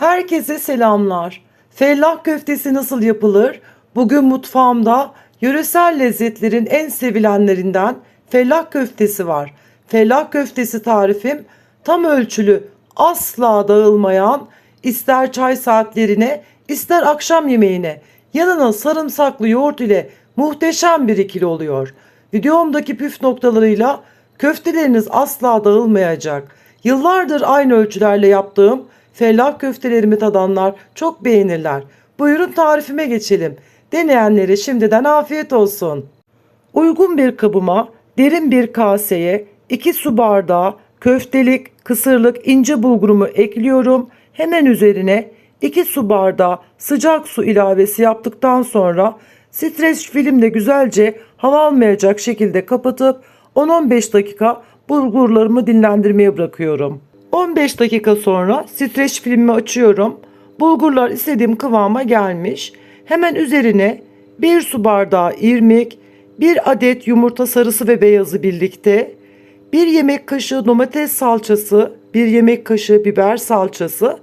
Herkese selamlar. Fellah köftesi nasıl yapılır? Bugün mutfağımda yöresel lezzetlerin en sevilenlerinden fellah köftesi var. Fellah köftesi tarifim tam ölçülü, asla dağılmayan, ister çay saatlerine, ister akşam yemeğine, yanına sarımsaklı yoğurt ile muhteşem bir ikili oluyor. Videomdaki püf noktalarıyla köfteleriniz asla dağılmayacak. Yıllardır aynı ölçülerle yaptığım fellah köftelerimi tadanlar çok beğenirler. Buyurun tarifime geçelim. Deneyenlere şimdiden afiyet olsun. Uygun bir kabıma, derin bir kaseye 2 su bardağı köftelik, kısırlık ince bulgurumu ekliyorum. Hemen üzerine 2 su bardağı sıcak su ilavesi yaptıktan sonra streç filmle güzelce hava almayacak şekilde kapatıp 10-15 dakika bulgurlarımı dinlendirmeye bırakıyorum. 15 dakika sonra streç filmi açıyorum. Bulgurlar istediğim kıvama gelmiş. Hemen üzerine 1 su bardağı irmik, 1 adet yumurta sarısı ve beyazı birlikte, 1 yemek kaşığı domates salçası, 1 yemek kaşığı biber salçası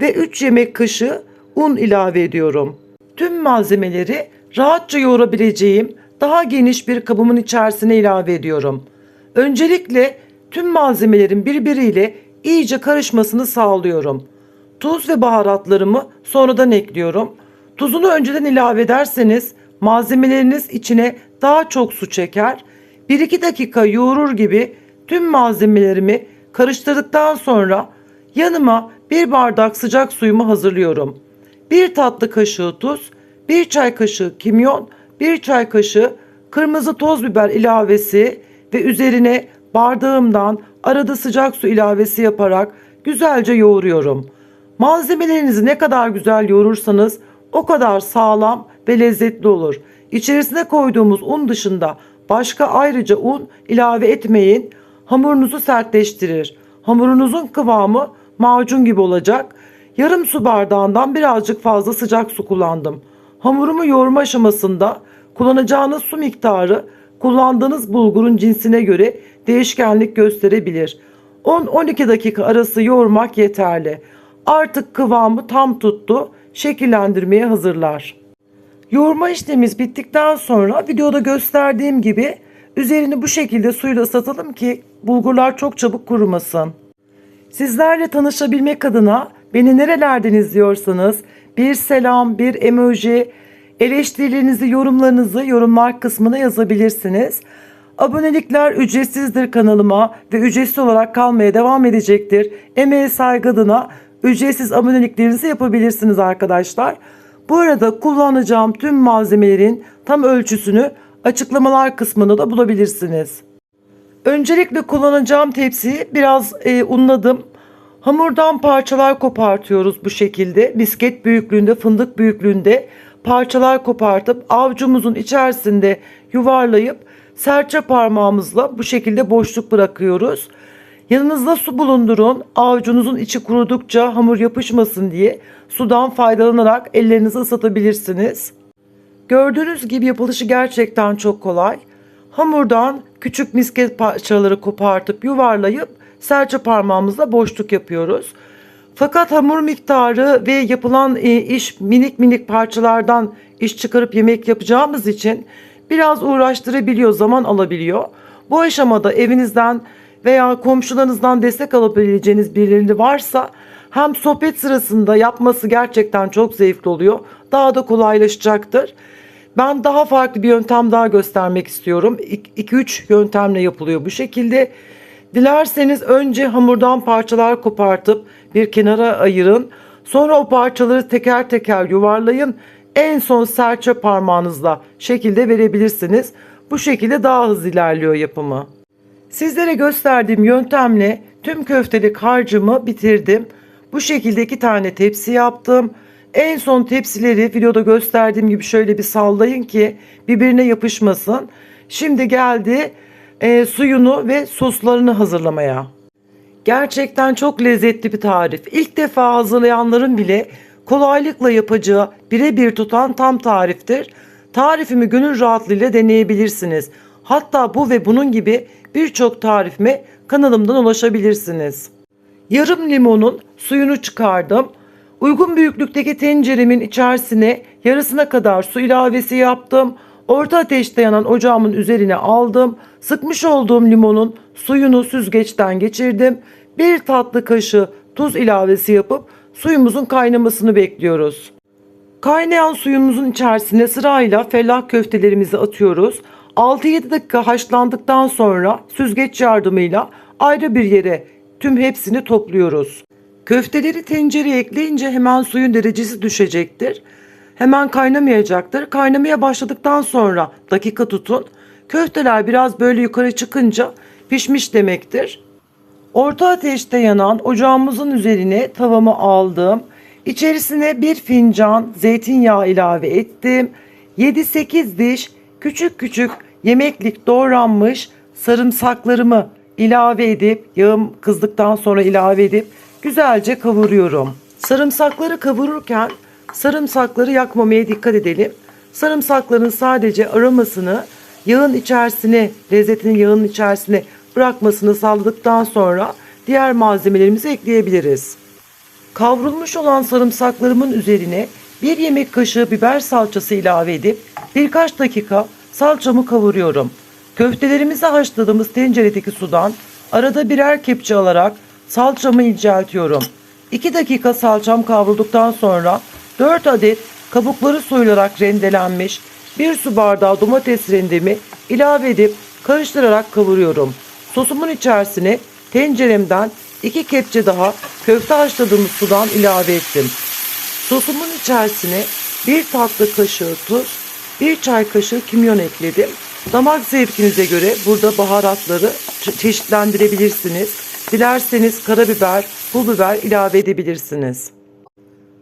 ve 3 yemek kaşığı un ilave ediyorum. Tüm malzemeleri rahatça yoğurabileceğim daha geniş bir kabımın içerisine ilave ediyorum. Öncelikle tüm malzemelerin birbiriyle iyice karışmasını sağlıyorum. Tuz ve baharatlarımı sonradan ekliyorum. Tuzunu önceden ilave ederseniz malzemeleriniz içine daha çok su çeker. 1-2 dakika yoğurur gibi tüm malzemelerimi karıştırdıktan sonra yanıma 1 bardak sıcak suyumu hazırlıyorum. 1 tatlı kaşığı tuz, 1 çay kaşığı kimyon, 1 çay kaşığı kırmızı toz biber ilavesi ve üzerine bardağımdan arada sıcak su ilavesi yaparak güzelce yoğuruyorum. Malzemelerinizi ne kadar güzel yoğurursanız o kadar sağlam ve lezzetli olur. İçerisine koyduğumuz un dışında başka ayrıca un ilave etmeyin. Hamurunuzu sertleştirir. Hamurunuzun kıvamı macun gibi olacak. Yarım su bardağından birazcık fazla sıcak su kullandım. Hamurumu yoğurma aşamasında kullanacağınız su miktarı kullandığınız bulgurun cinsine göre değişkenlik gösterebilir. 10-12 dakika arası yoğurmak yeterli. Artık kıvamı tam tuttu. Şekillendirmeye hazırlar. Yoğurma işlemimiz bittikten sonra videoda gösterdiğim gibi üzerini bu şekilde suyla ıslatalım ki bulgurlar çok çabuk kurumasın. Sizlerle tanışabilmek adına beni nerelerden izliyorsanız bir selam, bir emoji, eleştirilerinizi, yorumlarınızı yorumlar kısmına yazabilirsiniz. Abonelikler ücretsizdir kanalıma ve ücretsiz olarak kalmaya devam edecektir. Emeğe saygı adına ücretsiz aboneliklerinizi yapabilirsiniz arkadaşlar. Bu arada kullanacağım tüm malzemelerin tam ölçüsünü açıklamalar kısmında da bulabilirsiniz. Öncelikle kullanacağım tepsiyi biraz unladım. Hamurdan parçalar kopartıyoruz bu şekilde. Misket büyüklüğünde, fındık büyüklüğünde parçalar kopartıp avucumuzun içerisinde yuvarlayıp serçe parmağımızla bu şekilde boşluk bırakıyoruz. Yanınızda su bulundurun. Avucunuzun içi kurudukça hamur yapışmasın diye sudan faydalanarak ellerinizi ıslatabilirsiniz. Gördüğünüz gibi yapılışı gerçekten çok kolay. Hamurdan küçük misket parçaları kopartıp yuvarlayıp serçe parmağımızla boşluk yapıyoruz. Fakat hamur miktarı ve yapılan iş minik minik parçalardan iş çıkarıp yemek yapacağımız için biraz uğraştırabiliyor, zaman alabiliyor. Bu aşamada evinizden veya komşularınızdan destek alabileceğiniz birileri varsa hem sohbet sırasında yapması gerçekten çok zevkli oluyor. Daha da kolaylaşacaktır. Ben daha farklı bir yöntem daha göstermek istiyorum. 2-3 yöntemle yapılıyor bu şekilde. Dilerseniz önce hamurdan parçalar kopartıp bir kenara ayırın. Sonra o parçaları teker teker yuvarlayın. En son serçe parmağınızla şekilde verebilirsiniz. Bu şekilde daha hızlı ilerliyor yapımı. Sizlere gösterdiğim yöntemle tüm köftelik harcımı bitirdim. Bu şekilde 2 tane tepsi yaptım. En son tepsileri videoda gösterdiğim gibi şöyle bir sallayın ki birbirine yapışmasın. Şimdi geldi suyunu ve soslarını hazırlamaya. Gerçekten çok lezzetli bir tarif. İlk defa hazırlayanların bile kolaylıkla yapacağı birebir tutan tam tariftir. Tarifimi gönül rahatlığıyla deneyebilirsiniz. Hatta bu ve bunun gibi birçok tarifime kanalımdan ulaşabilirsiniz. Yarım limonun suyunu çıkardım. Uygun büyüklükteki tenceremin içerisine yarısına kadar su ilavesi yaptım. Orta ateşte yanan ocağımın üzerine aldım. Sıkmış olduğum limonun suyunu süzgeçten geçirdim. Bir tatlı kaşığı tuz ilavesi yapıp suyumuzun kaynamasını bekliyoruz. Kaynayan suyumuzun içerisine sırayla fellah köftelerimizi atıyoruz. 6-7 dakika haşlandıktan sonra süzgeç yardımıyla ayrı bir yere tüm hepsini topluyoruz. Köfteleri tencereye ekleyince hemen suyun derecesi düşecektir. Hemen kaynamayacaktır. Kaynamaya başladıktan sonra dakika tutun. Köfteler biraz böyle yukarı çıkınca pişmiş demektir. Orta ateşte yanan ocağımızın üzerine tavamı aldım. İçerisine bir fincan zeytinyağı ilave ettim. 7-8 diş küçük küçük yemeklik doğranmış sarımsaklarımı ilave edip yağım kızdıktan sonra ilave edip güzelce kavuruyorum. Sarımsakları kavururken sarımsakları yakmamaya dikkat edelim. Sarımsakların sadece aromasını yağın içerisine, lezzetini yağın içerisine bırakmasını sağladıktan sonra diğer malzemelerimizi ekleyebiliriz. Kavrulmuş olan sarımsaklarımın üzerine bir yemek kaşığı biber salçası ilave edip birkaç dakika salçamı kavuruyorum. Köftelerimizi haşladığımız tenceredeki sudan arada birer kepçe alarak salçamı inceltiyorum. 2 dakika salçam kavrulduktan sonra 4 adet kabukları soyularak rendelenmiş 1 su bardağı domates rendemi ilave edip karıştırarak kavuruyorum. Sosumun içerisine tenceremden 2 kepçe daha köfte haşladığımız sudan ilave ettim. Sosumun içerisine 1 tatlı kaşığı tuz, 1 çay kaşığı kimyon ekledim. Damak zevkinize göre burada baharatları çeşitlendirebilirsiniz. Dilerseniz karabiber, pul biber ilave edebilirsiniz.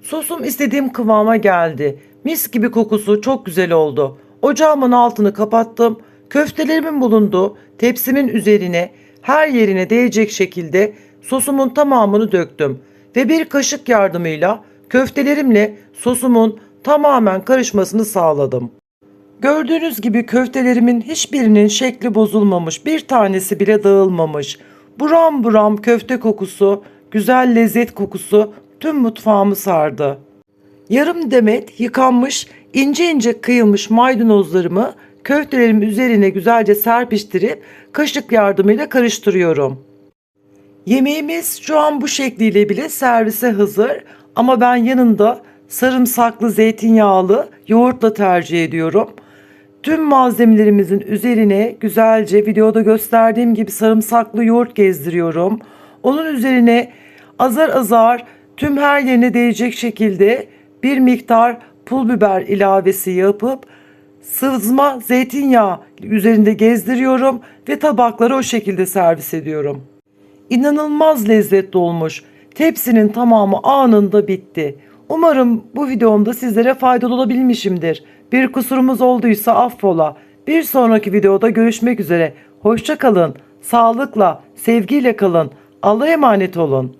Sosum istediğim kıvama geldi. Mis gibi kokusu çok güzel oldu. Ocağımın altını kapattım. Köftelerimin bulunduğu tepsimin üzerine her yerine değecek şekilde sosumun tamamını döktüm. Ve bir kaşık yardımıyla köftelerimle sosumun tamamen karışmasını sağladım. Gördüğünüz gibi köftelerimin hiçbirinin şekli bozulmamış, bir tanesi bile dağılmamış. Buram buram köfte kokusu, güzel lezzet kokusu tüm mutfağımı sardı. Yarım demet yıkanmış, ince ince kıyılmış maydanozlarımı köftelerimin üzerine güzelce serpiştirip kaşık yardımıyla karıştırıyorum. Yemeğimiz şu an bu şekliyle bile servise hazır ama ben yanında sarımsaklı zeytinyağlı yoğurtla tercih ediyorum. Tüm malzemelerimizin üzerine güzelce videoda gösterdiğim gibi sarımsaklı yoğurt gezdiriyorum. Onun üzerine azar azar tüm her yerine değecek şekilde bir miktar pul biber ilavesi yapıp sızma zeytinyağı üzerinde gezdiriyorum ve tabaklara o şekilde servis ediyorum. İnanılmaz lezzetli olmuş. Tepsinin tamamı anında bitti. Umarım bu videomda sizlere faydalı olabilmişimdir. Bir kusurumuz olduysa affola. Bir sonraki videoda görüşmek üzere. Hoşça kalın, sağlıkla, sevgiyle kalın. Allah'a emanet olun.